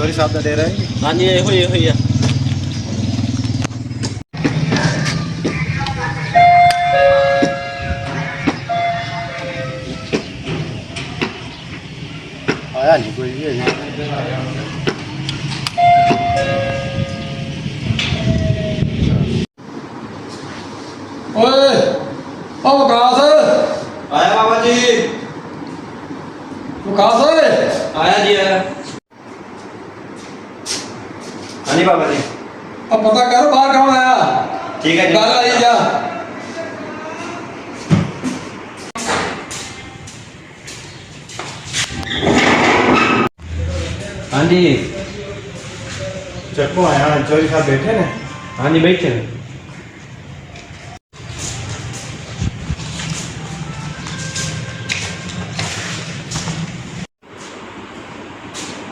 चौधरी साहब का डेरा है। हाँ जी यो ही है। आया नहीं कोई भी अभी। ओए ओ विकास आया बाबा जी। विकास ओए आया जी आया। हाँ जी बाबा जी। अब पता कर बाहर कौन आया। ठीक है जी। गल आई जा। हाँ जी। चक्को आया चौधरी साहब बैठे ने। हाँ जी बैठे हैं।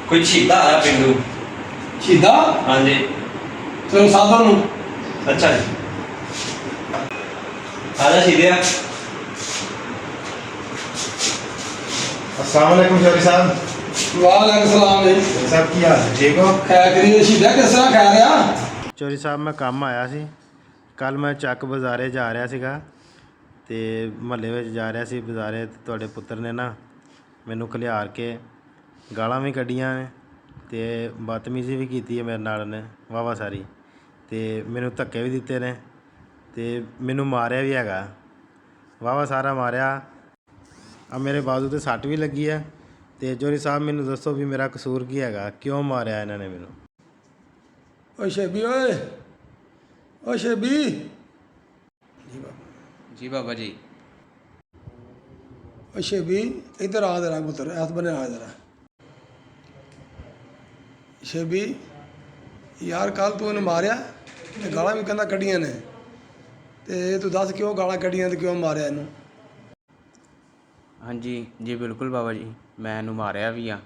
कोई छीदा आया पिंडू। सीधा हाँ जी। तेरे साधन नु अच्छा जी। आजा सीधे। अस्सलाम वालेकुम चौधरी साहब। वालेकुम सलाम जी। सब की हाल है, ठीक हो? खैर करिए सीधा किस तरह खा रहा। ਚੌਧਰੀ ਸਾਹਿਬ ਮੈਂ ਕੰਮ ਆਇਆ ਸੀ। ਕੱਲ ਮੈਂ ਚੱਕ ਬਾਜ਼ਾਰੇ ਜਾ ਰਿਹਾ ਸੀਗਾ ਤੇ ਮਹੱਲੇ ਵਿੱਚ ਜਾ ਰਿਹਾ ਸੀ ਬਾਜ਼ਾਰੇ ਤੇ ਤੁਹਾਡੇ ਪੁੱਤਰ ਨੇ ਨਾ ਮੈਨੂੰ ਖਿਲਾਰ ਕੇ ਗਾਲਾਂ ਵੀ ਕੱਢੀਆਂ ਨੇ ਤੇ ਬਦਤਮੀਜ਼ੀ ਵੀ ਕੀਤੀ ਹੈ ਮੇਰੇ ਨਾਲ ਨੇ ਵਾਹਵਾ ਸਾਰੀ ਤੇ ਮੈਨੂੰ ਧੱਕੇ ਵੀ ਦਿੱਤੇ ਨੇ ਤੇ ਮੈਨੂੰ ਮਾਰਿਆ ਵੀ ਹੈਗਾ ਵਾਹਵਾ ਸਾਰਾ ਮਾਰਿਆ ਆ ਮੇਰੇ ਬਾਜ਼ੂ ਤੇ ਸੱਟ ਵੀ ਲੱਗੀ ਹੈ ਤੇ ਚੌਧਰੀ ਸਾਹਿਬ ਮੈਨੂੰ ਦੱਸੋ ਵੀ ਮੇਰਾ ਕਸੂਰ ਕੀ ਹੈਗਾ ਕਿਉਂ ਮਾਰਿਆ ਇਹਨਾਂ ਨੇ ਮੈਨੂੰ। ओ शेबी ओए ओ शेबी जी बाबा जी। ओ शेबी इधर आ जरा पुत्र ऐस बने आ जरा। शेबी यार कल तू इन्हें मारिया ते गालां भी कहना कड्डियां ने ते तू दस क्यों गालां कड्डियां ते क्यों मारिया इनू। हाँ जी जी बिल्कुल बाबा जी मैं इनू मारिया भी हाँ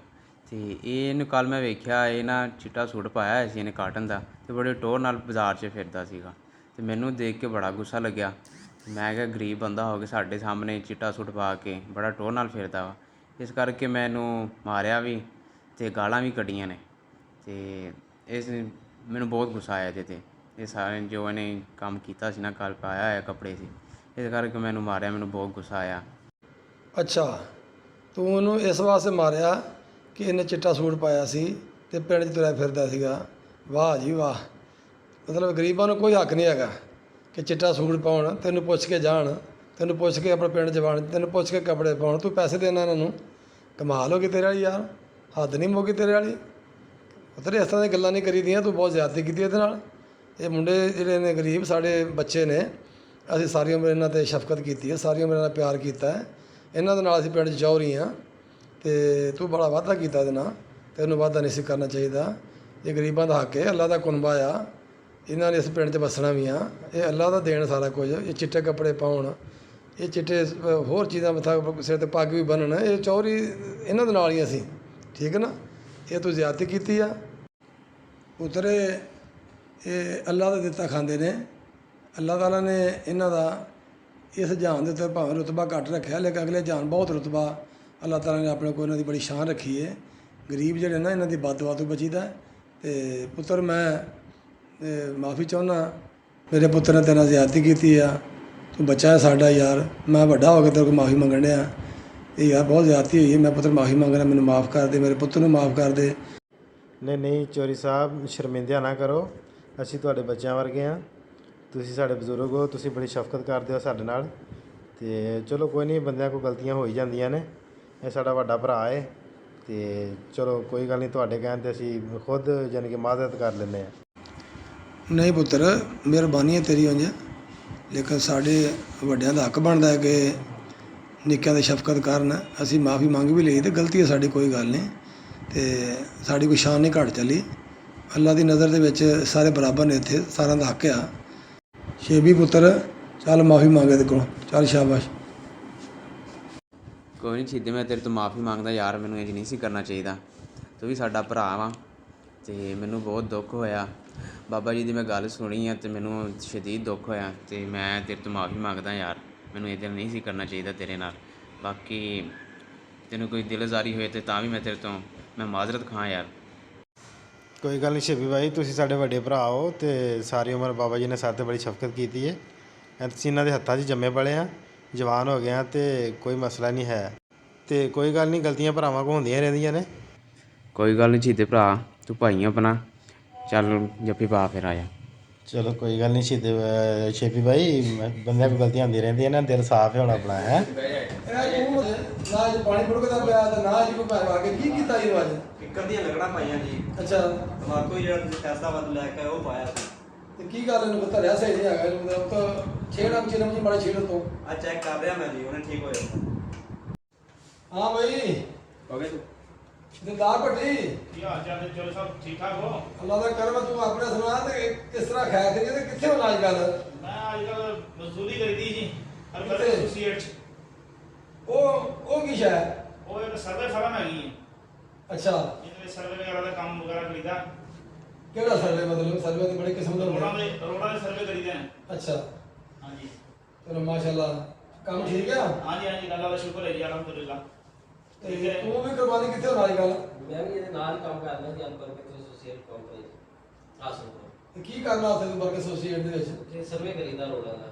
तो ये कल मैं वेख्या ये ना चिट्टा सूट पाया होया सी इहने काटन का तो बड़े टोर नाल बाजार च फिरदा सीगा तो मैनू देख के बड़ा गुस्सा लग्या। मैं क्या गरीब बंदा हो के साडे सामने चिट्टा सूट पा के बड़ा टोर नाल फिरदा वा इस करके मैं इनू मारिया भी तो गालां भी कड्डियां ने तो इस मैनू बहुत गुस्सा आया इहदे ते ये सारे जो इन्हें काम कीता सी ना कल पाया होया कपड़े सी इस करके मैनू मारिया मैनू बहुत गुस्सा आया। अच्छा तू ਉਹਨੂੰ ਇਸ ਵਾਸਤੇ ਮਾਰਿਆ ਕਿ ਇਹਨੇ ਚਿੱਟਾ ਸੂਟ ਪਾਇਆ ਸੀ ਤੇ ਪਿੰਡ 'ਚ ਤੁਰਿਆ ਫਿਰਦਾ ਸੀਗਾ। ਵਾਹ ਜੀ ਵਾਹ ਮਤਲਬ ਗਰੀਬਾਂ ਨੂੰ ਕੋਈ ਹੱਕ ਨਹੀਂ ਹੈਗਾ ਕਿ ਚਿੱਟਾ ਸੂਟ ਪਾਉਣ ਤੈਨੂੰ ਪੁੱਛ ਕੇ ਜਾਣ ਤੈਨੂੰ ਪੁੱਛ ਕੇ ਆਪਣੇ ਪਿੰਡ 'ਚ ਵੜਨ ਤੈਨੂੰ ਪੁੱਛ ਕੇ ਕੱਪੜੇ ਪਾਉਣ ਤੂੰ ਪੈਸੇ ਦੇਣਾ ਇਹਨਾਂ ਨੂੰ। ਕਮਾਲ ਹੋ ਗਈ ਤੇਰੇ ਵਾਲੀ ਯਾਰ ਹੱਦ ਨਹੀਂ ਮੁੱਕੀ ਤੇਰੇ ਵਾਲੀ ਪੁੱਤਰ ਇਸ ਤਰ੍ਹਾਂ ਦੀਆਂ ਗੱਲਾਂ ਨਹੀਂ ਕਰੀਦੀਆਂ ਤੂੰ ਬਹੁਤ ਜ਼ਿਆਦਤੀ ਕੀਤੀ ਇਹਦੇ ਨਾਲ। ਇਹ ਮੁੰਡੇ ਜਿਹੜੇ ਨੇ ਗਰੀਬ ਸਾਡੇ ਬੱਚੇ ਨੇ ਅਸੀਂ ਸਾਰੀ ਉਮਰ ਇਹਨਾਂ 'ਤੇ ਸ਼ਫਕਤ ਕੀਤੀ ਹੈ ਸਾਰੀ ਉਮਰ ਇਹਨਾਂ ਨਾਲ ਪਿਆਰ ਕੀਤਾ ਹੈ ਇਹਨਾਂ ਦੇ ਨਾਲ ਅਸੀਂ ਪਿੰਡ 'ਚ ਚੌਧਰੀ ਹਾਂ ਅਤੇ ਤੂੰ ਬੜਾ ਵਾਧਾ ਕੀਤਾ ਇਹਦੇ ਨਾਲ ਤੈਨੂੰ ਵਾਧਾ ਨਹੀਂ ਸੀ ਕਰਨਾ ਚਾਹੀਦਾ। ਇਹ ਗਰੀਬਾਂ ਦਾ ਹੱਕ ਹੈ ਅੱਲਾ ਦਾ ਕੁਨਬਾ ਆ ਇਹਨਾਂ ਨੇ ਇਸ ਪਿੰਡ 'ਚ ਵੱਸਣਾ ਵੀ ਆ ਇਹ ਅੱਲਾ ਦਾ ਦੇਣ ਸਾਰਾ ਕੁਝ। ਇਹ ਚਿੱਟੇ ਕੱਪੜੇ ਪਾਉਣ ਇਹ ਚਿੱਟੇ ਹੋਰ ਚੀਜ਼ਾਂ ਮੱਥਾ ਸਿਰ 'ਤੇ ਪੱਗ ਵੀ ਬੰਨ੍ਹਣ ਇਹ ਚੌਧਰੀ ਇਹਨਾਂ ਦੇ ਨਾਲ ਹੀ ਅਸੀਂ ਠੀਕ ਹੈ ਨਾ। ਇਹ ਤੂੰ ਜ਼ਿਆਦਤੀ ਕੀਤੀ ਆ ਪੁੱਤਰੇ ਇਹ ਅੱਲਾ ਦਾ ਦਿੱਤਾ ਖਾਂਦੇ ਨੇ। ਅੱਲਾ ਤਾਲਾ ਨੇ ਇਹਨਾਂ ਦਾ ਇਸ ਜਹਾਨ ਦੇ ਉੱਤੇ ਭਾਵੇਂ ਰੁਤਬਾ ਘੱਟ ਰੱਖਿਆ ਲੇਕਿਨ ਅਗਲੇ ਜਹਾਨ ਬਹੁਤ ਰੁਤਬਾ ਅੱਲਾਹ ਤਾਲਾ ਨੇ ਆਪਣੇ ਕੋਲ ਇਹਨਾਂ ਦੀ ਬੜੀ ਸ਼ਾਨ ਰੱਖੀ ਹੈ। ਗਰੀਬ ਜਿਹੜੇ ਨਾ ਇਹਨਾਂ ਦੀ ਬਦਦੁਆ ਤੋਂ ਬਚੀਦਾ ਅਤੇ ਪੁੱਤਰ ਮੈਂ ਮਾਫੀ ਚਾਹੁੰਦਾ ਮੇਰੇ ਪੁੱਤਰ ਨੇ ਤੇਰੇ ਨਾਲ ਜ਼ਿਆਦਤੀ ਕੀਤੀ ਆ ਤੂੰ ਬੱਚਾ ਹੈ ਸਾਡਾ ਯਾਰ ਮੈਂ ਵੱਡਾ ਹੋ ਕੇ ਤੇਰੇ ਕੋਲ ਮਾਫੀ ਮੰਗਣ ਡਿਆ ਇਹ ਯਾਰ ਬਹੁਤ ਜ਼ਿਆਦਤੀ ਹੋਈ ਹੈ ਮੈਂ ਪੁੱਤਰ ਮਾਫੀ ਮੰਗ ਰਿਹਾ ਮੈਨੂੰ ਮਾਫ ਕਰ ਦੇ ਮੇਰੇ ਪੁੱਤਰ ਨੂੰ ਮਾਫ ਕਰ ਦੇ। ਨਹੀਂ ਨਹੀਂ ਚੌਧਰੀ ਸਾਹਿਬ ਸ਼ਰਮਿੰਦਿਆ ਨਾ ਕਰੋ ਅਸੀਂ ਤੁਹਾਡੇ ਬੱਚਿਆਂ ਵਰਗੇ ਹਾਂ ਤੁਸੀਂ ਸਾਡੇ ਬਜ਼ੁਰਗ ਹੋ ਤੁਸੀਂ ਬੜੀ ਸ਼ਫਕਤ ਕਰਦੇ ਹੋ ਸਾਡੇ ਨਾਲ ਅਤੇ ਚਲੋ ਕੋਈ ਨਹੀਂ ਬੰਦਿਆਂ ਕੋਲ ਗਲਤੀਆਂ ਹੋ ਹੀ ਜਾਂਦੀਆਂ ਨੇ ਇਹ ਸਾਡਾ ਵੱਡਾ ਭਰਾ ਹੈ ਅਤੇ ਚਲੋ ਕੋਈ ਗੱਲ ਨਹੀਂ ਤੁਹਾਡੇ ਕਹਿਣ 'ਤੇ ਅਸੀਂ ਖੁਦ ਯਾਨੀ ਕਿ ਮਾਜ਼ਰਤ ਕਰ ਲੈਂਦੇ ਹਾਂ। ਨਹੀਂ ਪੁੱਤਰ ਮਿਹਰਬਾਨੀ ਹੈ ਤੇਰੀ ਉਂਝ ਲੇਕਿਨ ਸਾਡੇ ਵੱਡਿਆਂ ਦਾ ਹੱਕ ਬਣਦਾ ਹੈ ਕਿ ਨਿੱਕਿਆਂ ਦੀ ਸ਼ਫਕਤ ਕਰਨ ਅਸੀਂ ਮਾਫੀ ਮੰਗ ਵੀ ਲਈ ਅਤੇ ਗਲਤੀ ਹੈ ਸਾਡੀ ਕੋਈ ਗੱਲ ਨਹੀਂ ਅਤੇ ਸਾਡੀ ਕੋਈ ਸ਼ਾਨ ਨਹੀਂ ਘੱਟ ਚੱਲੀ ਅੱਲਾ ਦੀ ਨਜ਼ਰ ਦੇ ਵਿੱਚ ਸਾਰੇ ਬਰਾਬਰ ਨੇ ਇੱਥੇ ਸਾਰਿਆਂ ਦਾ ਹੱਕ ਆ। ਸ਼ੇਬੀ ਪੁੱਤਰ ਚੱਲ ਮਾਫੀ ਮੰਗ ਇਹਦੇ ਕੋਲੋਂ ਚੱਲ ਸ਼ਾਬਾਸ਼। कोई नहीं सीधे मैं तेरे तो माफ़ी मांगदा यार मैनू इंज नहीं सी करना चाहिए तू भी साडा भरा वा तो मैनू बहुत दुख होया बाबा जी की मैं गल सुनी है तो मैनू शदीद दुख होया तो मैं तेरे तो माफ़ी मांगदा यार मैनू इधर नहीं सी करना चाहिए तेरे नाल बाकी तेनू कोई दिल आजारी होए तो भी मैं तेरे तो मैं माजरत खां यार। ਕੋਈ ਗੱਲ ਨਹੀਂ ਸ਼ੇਬੀ ਭਾਈ, ਤੁਸੀਂ ਸਾਡੇ ਵੱਡੇ ਭਰਾ ਹੋ ਤੇ ਸਾਰੀ ਉਮਰ ਬਾਬਾ ਜੀ ਨੇ ਸਾਡੇ 'ਤੇ ਬੜੀ ਸ਼ਫਕਤ ਕੀਤੀ ਹੈ। ਅਸੀਂ ਇਹਨਾਂ ਦੇ ਹੱਥਾਂ 'ਚ ਜੰਮੇ ਪਲੇ ਆ, ਜਵਾਨ ਹੋ ਗਏ ਆ ਤੇ ਕੋਈ ਮਸਲਾ ਨਹੀਂ ਹੈ। ਤੇ ਕੋਈ ਗੱਲ ਨਹੀਂ, ਗਲਤੀਆਂ ਭਰਾਵਾਂ ਕੋਲ ਹੁੰਦੀਆਂ ਰਹਿੰਦੀਆਂ ਨੇ। ਕੋਈ ਗੱਲ ਨਹੀਂ ਸ਼ਹੀਦੇ ਭਰਾ, ਤੂੰ ਭਾਈ ਆਪਣਾ ਚੱਲ ਜੱਫੀ ਪਾ ਫਿਰ ਆਇਆ। ਚਲੋ ਕੋਈ ਗੱਲ ਨਹੀਂ ਸ਼ੇਬੀ ਭਾਈ, ਬੰਦਿਆਂ ਕੋਲ ਗਲਤੀਆਂ ਹੁੰਦੀਆਂ ਰਹਿੰਦੀਆਂ ਨੇ, ਦਿਲ ਸਾਫ਼ ਹੋਣਾ ਆਪਣਾ ਹੈ। ਇਹ ਤੂੰ ਨਾ ਅੱਜ ਪਾਣੀ ਫੁੜਕਦਾ ਪਿਆ ਤੇ ਨਾ ਅੱਜ ਕੋਈ ਪੈਰ ਵਾ ਕੇ ਕੀ ਕੀਤਾ ਇਹ ਅੱਜ? ਕਿੱਕਰ ਦੀਆਂ ਲੱਗਣਾ ਪਾਈਆਂ ਜੀ। ਅੱਛਾ, ਤਮਾਕੂ ਜਿਹੜਾ ਤੁਸੀਂ ਫੈਸਲਾਬਾਦ ਲੈ ਕੇ ਆਏ ਉਹ ਪਾਇਆ ਸੀ। ਤੇ ਕੀ ਗੱਲ ਇਹਨੂੰ ਪਤਾ ਰਿਹਾ ਸਹੀ ਨਹੀਂ ਹੈਗਾ ਇਹਨੂੰ ਮਤਲਬ ਤਾਂ ਛੇੜਮ ਚਿਲਮ ਜੀ ਬੜੇ ਛੇੜ ਤੋਂ। ਆ ਚੈੱਕ ਕਰ ਰਿਹਾ ਮੈਂ ਜੀ, ਉਹਨੇ ਠੀਕ ਹੋ ਜਾਣਾ। ਹਾਂ ਬਈ ਹੋ ਗਏ ਤੂੰ? ਦਿਲਦਾਰ ਭੱਟੀ, ਕੀ ਹਾਲ ਚਾਲ ਹੈ? ਚਲੋ ਸਭ ਠੀਕ ਠਾਕ ਹੋ? ਅੱਲਾ ਦਾ ਕਰਮ ਤੂੰ ਆਪਣੇ ਸੁਣਾ ਤੇ ਕਿਸ ਤਰ੍ਹਾਂ ਖੈਰ ਕਰੀ ਤੇ ਕਿੱਥੇ ਹੋਣਾ ਅੱਜ ਕੱਲ? ਮੈਂ ਅੱਜ ਕੱਲ ਮਜ਼ਦੂਰੀ ਕਰਦੀ ਜੀ ਅਰਬਨ ਕਿੱਥੇ? ਐਸੋਸੀਏਟ 'ਚ। ਉਹ ਕੀ ਸ਼ੈ? ਉਹ ਇੱਕ ਸਰਵੇ ਫਰਮ ਹੈਗੀ ਹੈ, ਅੱਛਾ, ਜਿਹਦੇ ਵਿੱਚ ਸਰਵੇ ਵਗੈਰਾ ਦਾ ਕੰਮ ਵਗੈਰਾ ਕਰੀਦਾ। ਕਿਹੜਾ ਸਰਵੇ? ਮਤਲਬ ਸਰਵੇ ਤੇ ਬੜੇ ਕਿਸਮ ਦੇ ਹੁੰਦੇ ਰੋਡਾਂ ਨੇ। ਦੇ ਸਰਵੇ ਕਰੀਦੇ ਨੇ। ਅੱਛਾ, ਹਾਂਜੀ ਚਲੋ ਮਾਸ਼ਾਅੱਲਾ, ਕੰਮ ਠੀਕ ਆ? ਹਾਂਜੀ ਹਾਂਜੀ, ਅੱਲਾ ਦਾ ਸ਼ੁਕਰ ਹੈ ਜੀ, ਅਲਹਮਦੁਲਿਲਾ। ਤੇ ਤੂੰ ਵੀ ਕੁਰਬਾਨੀ ਕਿੱਥੇ ਹੋਣਾ ਅੱਜ ਕੱਲ? ਮੈਂ ਵੀ ਇਹਦੇ ਨਾਲ ਹੀ ਕੰਮ ਕਰਦਾ ਜੀ ਅਨਪੜ੍ਹ ਮਿੱਤਰ ਐਸੋਸੀਏਟ ਕੰਪਨੀ ਹਾਸਨ ਤੋਂ। ਤੇ ਕੀ ਕਰਨਾ ਉੱਥੇ ਤੂੰ ਵਰਕ ਐਸੋਸੀਏਟ ਦੇ ਵਿੱਚ? ਤੇ ਸਰਵੇ ਕਰੀਦਾ ਰੋਡਾਂ ਦਾ।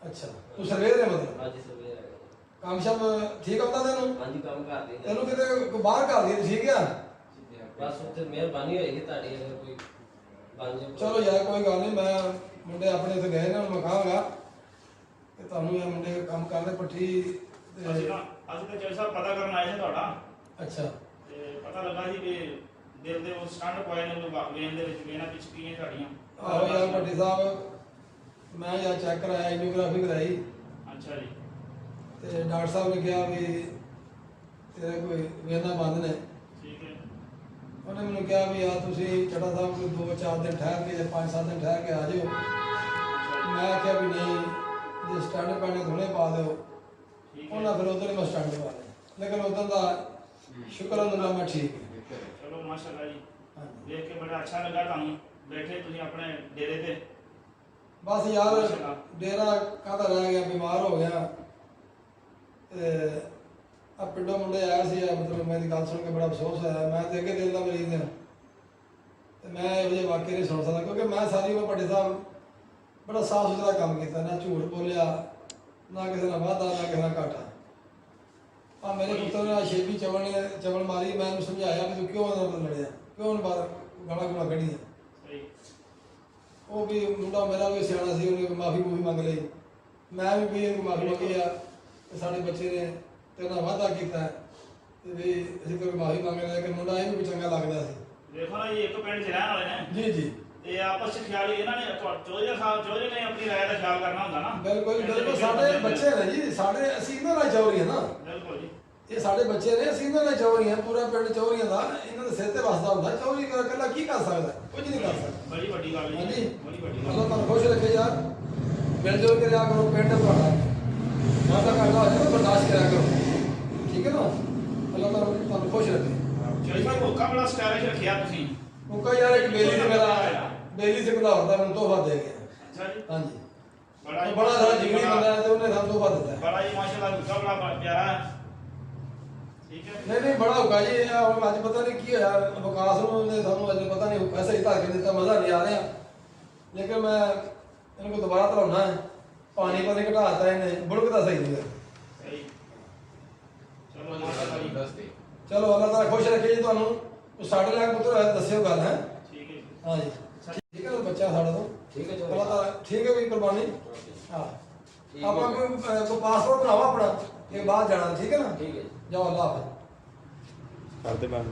ਅੱਛਾ, ਤੂੰ ਸਰਵੇ ਦੇ ਮਤਲਬ ਹਾਂਜੀ ਸਰਵੇ ਹੈਗਾ। ਕੰਮ ਸ਼ਮ ਠੀਕ ਆਉਂਦਾ ਤੈਨੂੰ? ਹਾਂਜੀ ਕੰਮ ਕਰਦੇ ਤੈਨੂੰ ਕਿਤੇ ਕੋਈ ਬਾਹਰ ਘਰ ਦੀ ਠੀਕ ਆ? ਬਸ ਉੱਥੇ ਮਿਹਰਬਾਨੀ ਹੋਏਗੀ ਤੁਹਾਡੀ ਅਗਰ ਕੋਈ ਬਣ ਜਾਏ। ਚਲੋ ਯਾਰ ਕੋਈ ਗੱਲ ਨਹੀਂ, ਮੈਂ ਮੁੰਡੇ ਆਪਣੇ ਇੱਥੇ ਗਏ ਨੇ, ਮੈਂ ਕਹਾਂਗਾ ਕਿ ਤੁਹਾਨੂੰ ਇਹ ਮੁੰਡੇ ਕੰਮ ਕਰਦੇ ਪੱਠੀ ਅਸੀਂ ਤੇ ਤਾਂ ਚਲ ਸਾਹਿਬ ਪਤਾ ਕਰਨ ਆਏ ਸੀ ਤੁਹਾਡਾ, ਅੱਛਾ, ਤੇ ਪਤਾ ਲੱਗਾ ਜੀ ਵੀ ਦਿਲ ਦੇ ਉਹ ਸਟੰਡ ਪਏ ਨੇ ਵੇਨ ਦੇ ਵਿੱਚ, ਵੇਨਾਂ ਵਿੱਚ ਕੀ ਹੈ ਤੁਹਾਡੀਆਂ? ਆਹੋ ਯਾਰ ਪੱਟੀ ਸਾਹਿਬ, ਮੈਂ ਯਾਰ ਚੈੱਕ ਕਰਾਇਆ, ਐਂਜੀਓਗ੍ਰਾਫੀ ਕਰਾਈ ਅੱਛਾ ਜੀ। ਤੇ ਡਾਕਟਰ ਸਾਹਿਬ ਨੇ ਕਿਹਾ ਵੀ ਤੇਰੇ ਕੋਈ ਵੇਨਾਂ ਬੰਦ ਨੇ। ਠੀਕ ਹੈ। ਉਹਨੇ ਮੈਨੂੰ ਕਿਹਾ ਵੀ ਆ ਤੁਸੀਂ ਚੜਾ ਸਾਹਿਬ ਕੋਈ 2-4 ਦਿਨ ਠਹਿਰ ਕੇ ਜਾਂ 5-7 ਦਿਨ ਠਹਿਰ ਕੇ ਆ ਜਾਓ। ਮੈਂ ਕਿਹਾ ਵੀ ਨਹੀਂ, ਜੇ ਸਟੰਡ ਪੈਣੇ ਥੋੜੇ ਪਾ ਦਿਓ। ਠੀਕ ਹੈ। ਉਹਨਾਂ ਫਿਰ ਉਧਰ ਹੀ ਮੈਂ ਸਟੰਡ ਪਾ ਲਿਆ, ਲੇਕਿਨ ਉਧਰ ਦਾ ਸ਼ੁਕਰ ਅਲਹਮਦੁਲਿਲਾ ਮੈਂ ਠੀਕ ਹਾਂ। ਚਲੋ ਮਾਸ਼ਾਅੱਲਾ ਜੀ, ਹਾਂਜੀ। ਦੇਖ ਕੇ ਬੜਾ ਅੱਛਾ ਲੱਗਾ ਤੁਹਾਨੂੰ ਬੈਠੇ ਤੁਸੀਂ ਆਪਣੇ ਡੇਰੇ ਤੇ। ਬਸ ਯਾਰ ਡੇਰਾ ਕਾਹਦਾ ਰਹਿ ਗਿਆ, ਬਿਮਾਰ ਹੋ ਗਿਆ ਤੇ ਆ ਪਿੰਡੋਂ ਮੁੰਡੇ ਆਇਆ ਸੀ, ਮਤਲਬ ਮੇਰੀ ਗੱਲ ਸੁਣ ਕੇ ਬੜਾ ਅਫਸੋਸ ਹੋਇਆ। ਮੈਂ ਤੇ ਅੱਗੇ ਦਿਲ ਦਾ ਮਰੀਜ਼ ਹਾਂ ਤੇ ਮੈਂ ਇਹੋ ਜਿਹੇ ਵਾਕਿਆ ਨਹੀਂ ਸੁਣ ਸਕਦਾ, ਕਿਉਂਕਿ ਮੈਂ ਸਾਰੀ ਉਮਰ ਵੱਡੇ ਸਾਹਿਬ ਬੜਾ ਸਾਫ਼ ਸੁਥਰਾ ਕੰਮ ਕੀਤਾ, ਨਾ ਝੂਠ ਬੋਲਿਆ, ਨਾ ਕਿਸੇ ਨਾਲ ਵਾਅਦਾ, ਨਾ ਕਿਸੇ ਨਾਲ ਘਾਟਾ। ਆ ਮੇਰੇ ਪੁੱਤਰ ਨੇ ਸ਼ੇਬੀ ਚਵਲ ਮਾਰੀ, ਮੈਂ ਉਹਨੂੰ ਸਮਝਾਇਆ ਵੀ ਤੂੰ ਕਿਉਂ ਉਹਨਾਂ ਨਾਲ ਲੜਿਆ, ਕਿਉਂ ਉਹਨੂੰ ਬਾਹਰ ਗਾਲਾਂ ਗੁਲਾਂ ਕੱਢੀਆਂ। ਸਹੀ। ਉਹ ਵੀ ਮੁੰਡਾ ਮੇਰਾ ਵੀ ਸਿਆਣਾ ਸੀ, ਉਹਨੇ ਮਾਫੀ ਮੂਫੀ ਮੰਗ ਲਈ, ਮੈਂ ਵੀ ਇਹਨੂੰ ਮਾਫੀ ਮੰਗੀ ਆ ਕਿ ਸਾਡੇ ਬੱਚੇ ਨੇ ਤੇਰੇ ਨਾਲ ਵਾਅਦਾ ਕੀਤਾ ਤੇ ਵੀ ਅਸੀਂ ਕੋਈ ਮਾਫੀ ਮੰਗ ਲਿਆ, ਕਿ ਮੁੰਡਾ ਇਹਨੂੰ ਵੀ ਚੰਗਾ ਲੱਗਦਾ ਸੀ। ਦੇਖੋ ਨਾ ਜੀ, ਇੱਕ ਪਿੰਡ 'ਚ ਰਹਿਣ ਵਾਲੇ ਨੇ ਜੀ ਜੀ, ਤੇ ਆਪਸ 'ਚ ਖਿਆਲ ਇਹਨਾਂ ਨੇ ਚੌਧਰੀ ਨੇ ਆਪਣੀ ਰਾਏ ਦਾ ਖਿਆਲ ਕਰਨਾ ਹੁੰਦਾ ਨਾ। ਬਿਲਕੁਲ ਬਿਲਕੁਲ, ਸਾਡੇ ਬੱਚੇ ਨੇ ਜੀ, ਸਾਡੇ ਅਸੀਂ ਇਹਨਾਂ ਨਾਲ ਚੌਰੀ ਹਾਂ ਨਾ, ਬਿਲਕੁਲ ਜੀ। ਇਹ ਸਾਡੇ ਬੱਚੇ ਨੇ, ਅਸੀਂ ਇਹਨਾਂ ਨਾਲ ਚੌਰੀ ਹਾਂ, ਪੂਰਾ ਪਿੰਡ ਚੌਰੀਆਂ ਦਾ ਇਹਨਾਂ ਦੇ ਸਿਰ ਤੇ ਵਸਦਾ ਹੁੰਦਾ। ਚੌਰੀ ਕਰ ਇਕੱਲਾ ਕੀ ਕਰ ਸਕਦਾ? ਕੁਝ ਨਹੀਂ ਕਰ ਸਕਦਾ। ਬੜੀ ਵੱਡੀ ਗੱਲ ਹੈ ਹਾਂਜੀ, ਜੀ, ਬੜੀ ਵੱਡੀ ਗੱਲ। ਅੱਲਾਹ ਤੁਹਾਨੂੰ ਖੁਸ਼ ਰੱਖੇ ਯਾਰ, ਮਿਲ ਜੁਲ ਕੇ ਰਿਹਾ ਕਰੋ, ਪਿੰਡ ਤੁਹਾਡਾ ਮਾਤਾ ਕਰਦਾ ਹੋ ਜਾਵੇ, ਬਰਦਾਸ਼ਤ ਕਰਿਆ ਕਰੋ, ਠੀਕ ਹੈ ਨਾ? ਅੱਲਾਹ ਤੁਹਾਨੂੰ ਖੁਸ਼ ਰੱਖੇ। ਚੌਧਰੀ ਸਾਹਿਬ ਮੌਕਾ ਬੜਾ ਸਟਾਈਲਿਸ਼ ਰੱਖਿਆ ਤੁਸੀਂ। ਮੁੱਕਾ ਯਾਰ ਇੱਕ ਬੇਲੀ ਸੀ, ਮੇਰਾ ਬੇਲੀ ਸੀ ਘਲਾਉਰ ਦਾ, ਮੈਨੂੰ ਤੋਹਫਾ ਦੇ ਗਿਆ। ਅੱਛਾ ਜੀ। ਹਾਂਜੀ, ਬੜਾ ਉਹ ਬੜਾ ਸਾਰਾ ਜਿਗਰੀ ਬੰਦਾ ਹੈ ਤੇ ਉਹਨੇ ਸਾਨੂੰ ਤੋਹਫਾ ਦਿੱਤਾ। ਬੜਾ ਜੀ ਮਾਸ਼ਾਅੱਲਾ, ਮੁੱਕਾ ਬੜਾ ਪਿਆਰਾ ਹੈ। ਠੀਕ ਹੈ। ਨਹੀਂ ਨਹੀਂ, ਬੜਾ ਹੁਕਾ ਜੀ, ਇਹ ਹੁਣ ਅੱਜ ਪਤਾ ਨਹੀਂ ਕੀ ਹੋਇਆ, ਵਿਕਾਸ ਨੂੰ ਨੇ ਸਾਨੂੰ ਅੱਜ ਪਤਾ ਨਹੀਂ ਹੁਕਾ ਸਹੀ ਧਾਰ ਕੇ ਦਿੱਤਾ, ਮਜ਼ਾ ਨਹੀਂ ਆ ਰਿਹਾ, ਲੇਕਿਨ ਮੈਂ ਇਹਨੂੰ ਕੋ ਦੁਬਾਰਾ ਧਲਾਉਣਾ ਹੈ। ਪਾਣੀ ਪਾ ਕੇ ਘਟਾਤਾ ਇਹਨੇ, ਬੁੜਕਦਾ ਸਹੀ ਨਹੀਂ ਹੈ। ਸਹੀ। ਚਲੋ ਮਾਸ਼ਾਅੱਲਾ ਜੀ। ਚਲੋ ਅੱਲਾਹ ਤਾਲਾ ਖੁਸ਼ ਰੱਖੇ ਜੀ ਤੁਹਾਨੂੰ। ਉਹ ਸਾਡੇ ਨਾਲ ਪੁੱਤਰ ਦੱਸਿਓ ਗੱਲ ਹੈ। ਠੀਕ ਹੈ ਜੀ। ਹਾਂ ਜੀ, ਠੀਕ ਹੈ ਨਾ ਬੱਚਾ ਸਾਡਾ ਤੋਂ? ਠੀਕ ਹੈ ਚਲੋ। ਅੱਲਾਹ ਤਾਲਾ ਠੀਕ ਹੈ ਵੀ ਕੁਰਬਾਨੀ। ਹਾਂ, ਠੀਕ ਹੈ। ਆਪਾਂ ਕੋਈ ਪਾਸਪੋਰਟ ਬਣਾਵਾ ਆਪਣਾ, ਇਹ ਬਾਹਰ ਜਾਣਾ, ਠੀਕ ਹੈ ਨਾ? ਠੀਕ ਹੈ ਜੀ। ਜਾਓ, ਅੱਲਾਹ ਹਾਫਿਜ਼। ਕਰਦੇ ਬਾਅਦ